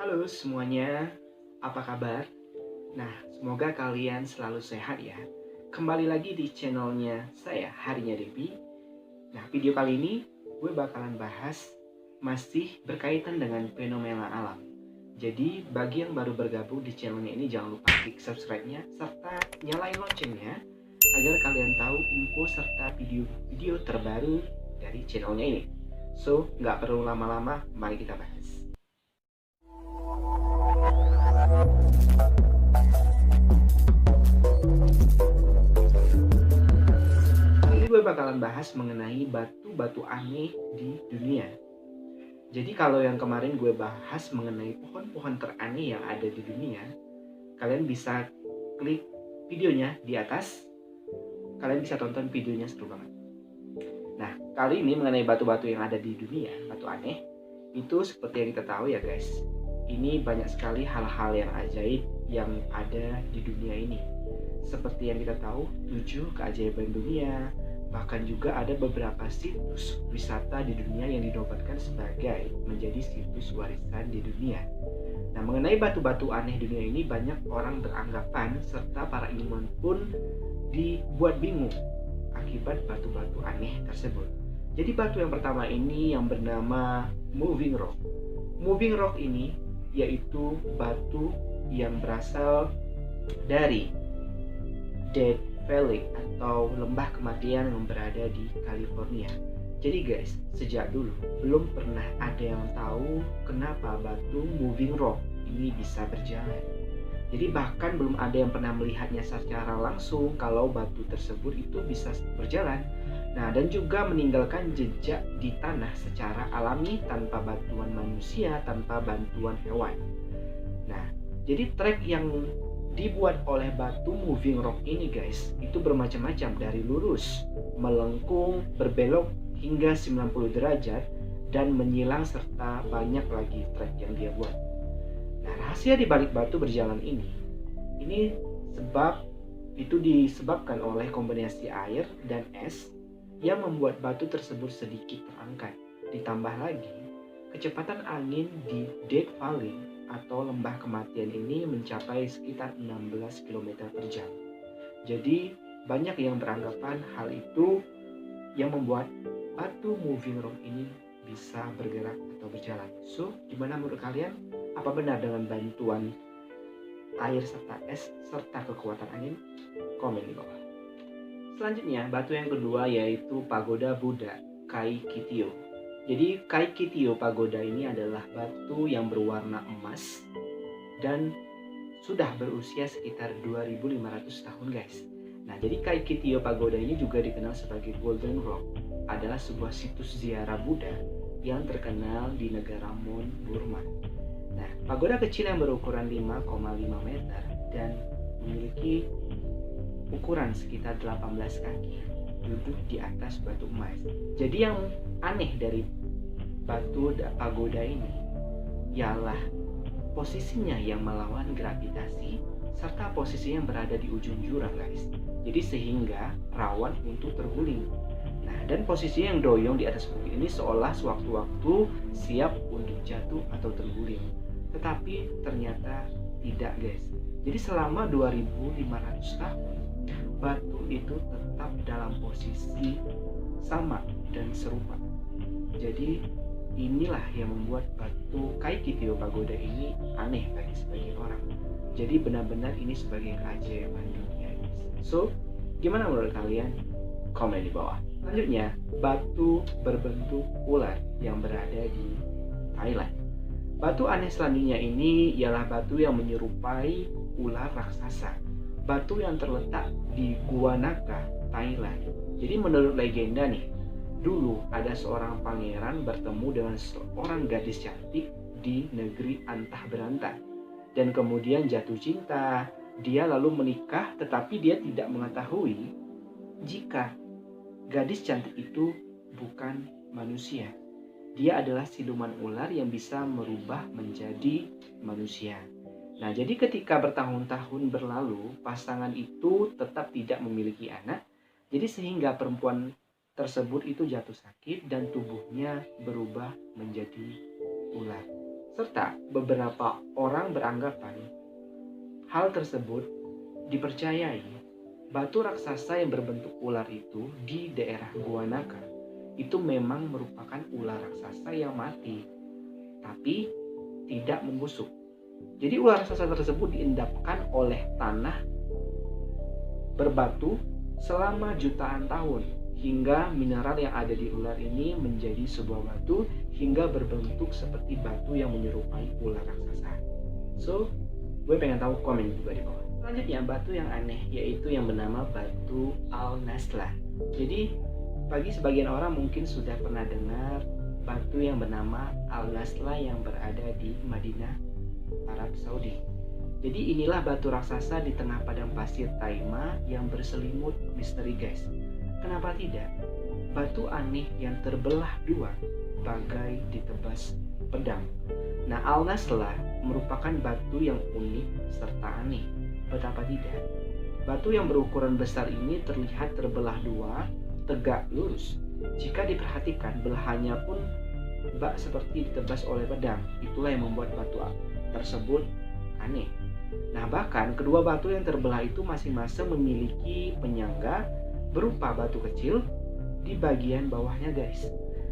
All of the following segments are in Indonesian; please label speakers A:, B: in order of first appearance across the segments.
A: Halo semuanya, apa kabar? Nah, semoga kalian selalu sehat ya. Kembali lagi di channelnya saya, Harinya Debi. Nah, video kali ini gue bakalan bahas masih berkaitan dengan fenomena alam. Jadi, bagi yang baru bergabung di channelnya ini, jangan lupa klik subscribe-nya serta nyalain loncengnya agar kalian tahu info serta video-video terbaru dari channelnya ini. So, nggak perlu lama-lama, mari kita bahas. Ini gue bakalan bahas mengenai batu-batu aneh di dunia. Jadi kalau yang kemarin gue bahas mengenai pohon-pohon teraneh yang ada di dunia, kalian bisa klik videonya di atas. Kalian bisa tonton videonya, seru banget. Nah, kali ini mengenai batu-batu yang ada di dunia, batu aneh, itu seperti yang kita tahu ya guys. Ini banyak sekali hal-hal yang ajaib yang ada di dunia ini. Seperti yang kita tahu, 7 keajaiban dunia, bahkan juga ada beberapa situs wisata di dunia yang dinobatkan sebagai menjadi situs warisan di dunia. Nah, mengenai batu-batu aneh di dunia ini, banyak orang beranggapan serta para ilmuwan pun dibuat bingung akibat batu-batu aneh tersebut. Jadi batu yang pertama ini yang bernama Moving Rock. Moving Rock ini yaitu batu yang berasal dari Death Valley atau lembah kematian yang berada di California. Jadi guys, sejak dulu belum pernah ada yang tahu kenapa batu Moving Rock ini bisa berjalan. Jadi bahkan belum ada yang pernah melihatnya secara langsung kalau batu tersebut itu bisa berjalan. Nah, dan juga meninggalkan jejak di tanah secara alami tanpa bantuan manusia, tanpa bantuan hewan. Nah, jadi trek yang dibuat oleh batu Moving Rock ini guys, itu bermacam-macam dari lurus, melengkung, berbelok hingga 90 derajat dan menyilang serta banyak lagi trek yang dia buat. Nah, rahasia di balik batu berjalan ini itu disebabkan oleh kombinasi air dan es yang membuat batu tersebut sedikit terangkat. Ditambah lagi, kecepatan angin di Death Valley atau lembah kematian ini mencapai sekitar 16 km per jam. Jadi banyak yang beranggapan hal itu yang membuat batu Moving Rock ini bisa bergerak atau berjalan. So, gimana menurut kalian? Apa benar dengan bantuan air serta es serta kekuatan angin? Komen di bawah. Selanjutnya, batu yang kedua yaitu Pagoda Buddha Kaikitio. Jadi Kaikitio Pagoda ini adalah batu yang berwarna emas dan sudah berusia sekitar 2500 tahun guys. Nah, jadi Kaikitio Pagoda ini juga dikenal sebagai Golden Rock. Adalah sebuah situs ziarah Buddha yang terkenal di negara Mon, Burma. Nah, pagoda kecil yang berukuran 5,5 meter dan memiliki ukuran sekitar 18 kaki duduk di atas batu emas. Jadi yang aneh dari batu pagoda ini ialah posisinya yang melawan gravitasi serta posisinya yang berada di ujung jurang guys. Jadi sehingga rawan untuk terguling. Nah, dan posisinya yang doyong di atas bukit ini seolah sewaktu-waktu siap untuk jatuh atau terguling. Tetapi ternyata tidak guys. Jadi selama 2500 tahun batu itu tetap dalam posisi sama dan serupa. Jadi inilah yang membuat batu Kaikitio Pagoda ini aneh bagi sebagian orang. Jadi benar-benar ini sebagai keajaiban dunia. So, gimana menurut kalian? Komen di bawah. Selanjutnya, batu berbentuk ular yang berada di Thailand. Batu aneh selanjutnya ini ialah batu yang menyerupai ular raksasa. Batu yang terletak di Gua Naka, Thailand. Jadi menurut legenda nih, dulu ada seorang pangeran bertemu dengan seorang gadis cantik di negeri Antah Berantah. Dan kemudian jatuh cinta. Dia lalu menikah, tetapi dia tidak mengetahui jika gadis cantik itu bukan manusia. Dia adalah siluman ular yang bisa merubah menjadi manusia. Nah, jadi ketika bertahun-tahun berlalu, pasangan itu tetap tidak memiliki anak. Jadi sehingga perempuan tersebut itu jatuh sakit dan tubuhnya berubah menjadi ular. Serta beberapa orang beranggapan hal tersebut dipercayai batu raksasa yang berbentuk ular itu di daerah Gua Naga itu memang merupakan ular raksasa yang mati, tapi tidak membusuk. Jadi ular raksasa tersebut diendapkan oleh tanah berbatu selama jutaan tahun, hingga mineral yang ada di ular ini menjadi sebuah batu hingga berbentuk seperti batu yang menyerupai ular raksasa. So, gue pengen tahu komen juga di bawah. Selanjutnya, batu yang aneh yaitu yang bernama batu Al-Nasla. Jadi, bagi sebagian orang mungkin sudah pernah dengar batu yang bernama Al-Nasla yang berada di Madinah, Arab Saudi. Jadi inilah batu raksasa di tengah padang pasir Taima yang berselimut misteri, guys. Kenapa tidak? Batu aneh yang terbelah dua bagai ditebas pedang. Nah, Al-Nasla merupakan batu yang unik serta aneh. Betapa tidak? Batu yang berukuran besar ini terlihat terbelah dua, tegak lurus. Jika diperhatikan, belahannya pun bak seperti ditebas oleh pedang. Itulah yang membuat batu tersebut aneh. Nah, bahkan kedua batu yang terbelah itu masing-masing memiliki penyangga berupa batu kecil di bagian bawahnya, guys.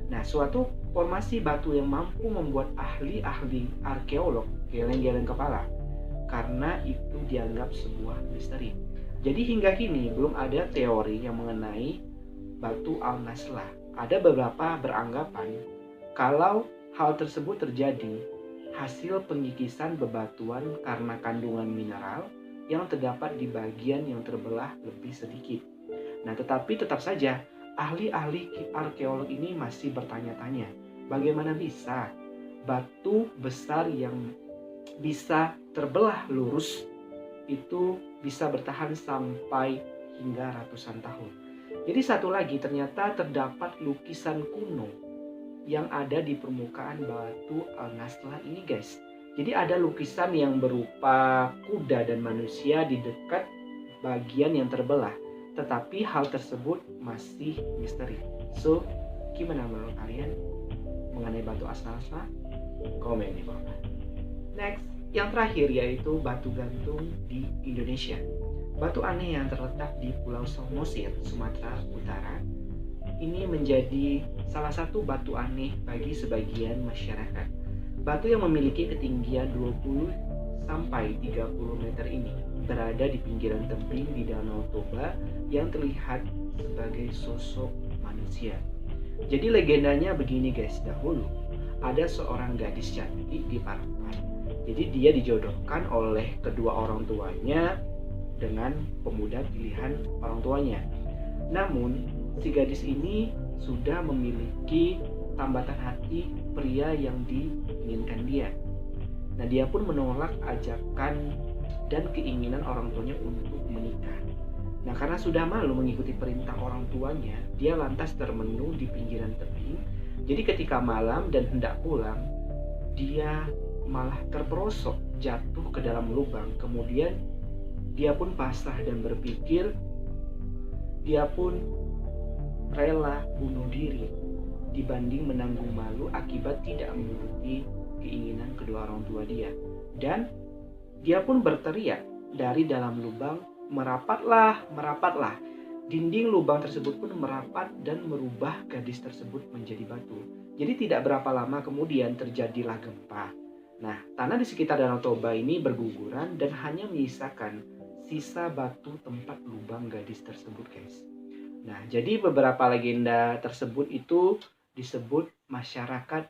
A: Nah, suatu formasi batu yang mampu membuat ahli-ahli arkeolog geleng-geleng kepala, karena itu dianggap sebuah misteri. Jadi hingga kini belum ada teori yang mengenai batu Al-Nasla. Ada beberapa beranggapan kalau hal tersebut terjadi hasil pengikisan bebatuan karena kandungan mineral yang terdapat di bagian yang terbelah lebih sedikit. Nah, tetapi tetap saja ahli-ahli arkeolog ini masih bertanya-tanya, bagaimana bisa batu besar yang bisa terbelah lurus itu bisa bertahan sampai hingga ratusan tahun. Jadi satu lagi, ternyata terdapat lukisan kuno yang ada di permukaan batu Al-Nasla ini, guys. Jadi ada lukisan yang berupa kuda dan manusia di dekat bagian yang terbelah, tetapi hal tersebut masih misteri. So, gimana menurut kalian mengenai batu Al-Nasla? Komen di bawah. Next, yang terakhir yaitu batu gantung di Indonesia. Batu aneh yang terletak di Pulau Samosir, Sumatera Utara. Ini menjadi salah satu batu aneh bagi sebagian masyarakat. Batu yang memiliki ketinggian 20 sampai 30 meter ini berada di pinggiran tebing di Danau Toba yang terlihat sebagai sosok manusia. Jadi legendanya begini, guys. Dahulu ada seorang gadis cantik di Parapat. Jadi dia dijodohkan oleh kedua orang tuanya dengan pemuda pilihan orang tuanya. Namun si gadis ini sudah memiliki tambatan hati pria yang diinginkan dia. Nah, dia pun menolak ajakan dan keinginan orang tuanya untuk menikah. Nah, karena sudah malu mengikuti perintah orang tuanya, dia lantas termenung di pinggiran tebing. Jadi ketika malam dan hendak pulang, dia malah terperosok jatuh ke dalam lubang. Kemudian dia pun pasrah dan berpikir dia pun rela bunuh diri dibanding menanggung malu akibat tidak menuruti keinginan kedua orang tua dia. Dan dia pun berteriak dari dalam lubang, merapatlah, merapatlah. Dinding lubang tersebut pun merapat dan merubah gadis tersebut menjadi batu. Jadi tidak berapa lama kemudian terjadilah gempa. Nah, tanah di sekitar Danau Toba ini berguguran dan hanya menyisakan sisa batu tempat lubang gadis tersebut, guys. Nah, jadi beberapa legenda tersebut itu disebut masyarakat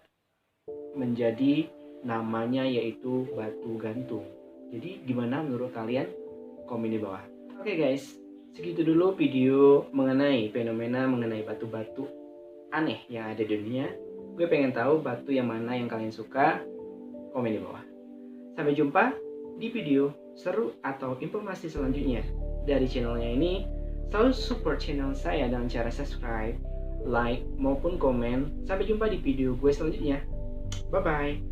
A: menjadi namanya yaitu batu gantung. Jadi gimana menurut kalian? Komen di bawah. Oke, guys, segitu dulu video mengenai fenomena mengenai batu-batu aneh yang ada di dunia. Gue pengen tahu batu yang mana yang kalian suka. Komen di bawah. Sampai jumpa di video seru atau informasi selanjutnya dari channelnya ini. Selalu support channel saya dengan cara subscribe, like, maupun komen. Sampai jumpa di video gue selanjutnya. Bye-bye.